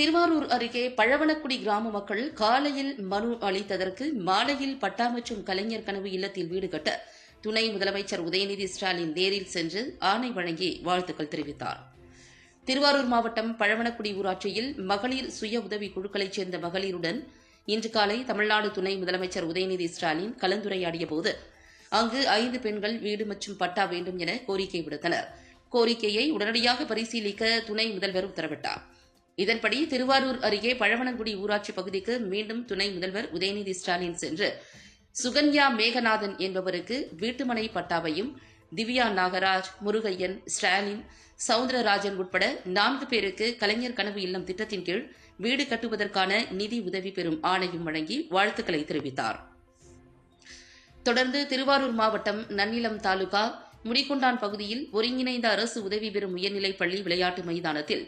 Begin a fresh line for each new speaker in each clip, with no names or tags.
திருவாரூர் அருகே பழவனக்குடி கிராம மக்கள் காலையில் மனு அளித்ததற்கு மாலையில் பட்டா மற்றும் கலைஞர் கனவு இல்லத்தில் வீடு கட்ட துணை முதலமைச்சர் உதயநிதி ஸ்டாலின் நேரில் சென்று ஆணை வழங்கி வாழ்த்துக்கள் தெரிவித்தார். திருவாரூர் மாவட்டம் பழவனக்குடி ஊராட்சியில் மகளிர் சுய உதவி குழுக்களைச் சேர்ந்த மகளிருடன் இன்று காலை தமிழ்நாடு துணை முதலமைச்சர் உதயநிதி ஸ்டாலின் கலந்துரையாடியபோது அங்கு 5 பெண்கள் வீடு மற்றும் பட்டா வேண்டும் என கோரிக்கை விடுத்தனர். கோரிக்கையை உடனடியாக பரிசீலிக்க துணை முதல்வர் உத்தரவிட்டார். இதன்படி திருவாரூர் அருகே பழவனங்குடி ஊராட்சி பகுதிக்கு மீண்டும் துணை முதல்வர் உதயநிதி ஸ்டாலின் சென்று சுகன்யா மேகநாதன் என்பவருக்கு வீட்டுமனை பட்டாவையும், திவ்யா நாகராஜ், முருகையன், ஸ்டாலின், சவுந்தரராஜன் உட்பட 4 பேருக்கு கலைஞர் கனவு இல்லம் திட்டத்தின் கீழ் வீடு கட்டுவதற்கான நிதி உதவி பெறும் ஆணையும் வழங்கி வாழ்த்துக்களை தெரிவித்தார். தொடர்ந்து திருவாரூர் மாவட்டம் நன்னிலம் தாலுகா முடிகொண்டான் பகுதியில் ஒருங்கிணைந்த அரசு உதவி பெறும் உயர்நிலைப் பள்ளி விளையாட்டு மைதானத்தில்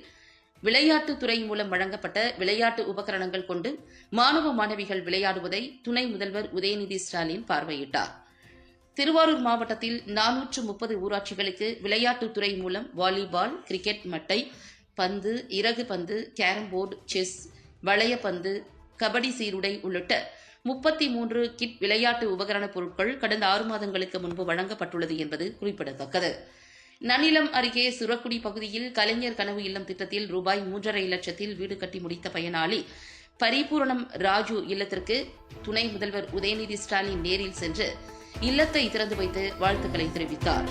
விளையாட்டுத்துறை மூலம் வழங்கப்பட்ட விளையாட்டு உபகரணங்கள் கொண்டு மாணவ மாணவிகள் விளையாடுவதை துணை முதல்வர் உதயநிதி ஸ்டாலின் பார்வையிட்டார். திருவாரூர் மாவட்டத்தில் 430 ஊராட்சிகளுக்கு விளையாட்டுத்துறை மூலம் வாலிபால், கிரிக்கெட் மட்டை, பந்து, இறகு பந்து, கேரம் போர்டு, செஸ், வளையப்பந்து, கபடி சீருடை உள்ளிட்ட 33 கிட் விளையாட்டு உபகரணப் பொருட்கள் கடந்த 6 மாதங்களுக்கு முன்பு வழங்கப்பட்டுள்ளது என்பது குறிப்பிடத்தக்கது. நன்னிலம் அருகே சுரக்குடி பகுதியில் கலைஞர் கனவு இல்லம் திட்டத்தில் ரூபாய் 3.5 லட்சத்தில் வீடு கட்டி முடித்த பயனாளி பரிபூரணம் ராஜு இல்லத்திற்கு துணை முதல்வர் உதயநிதி ஸ்டாலின் நேரில் சென்று இல்லத்தை திறந்து வைத்து வாழ்த்துக்களை தெரிவித்தார்.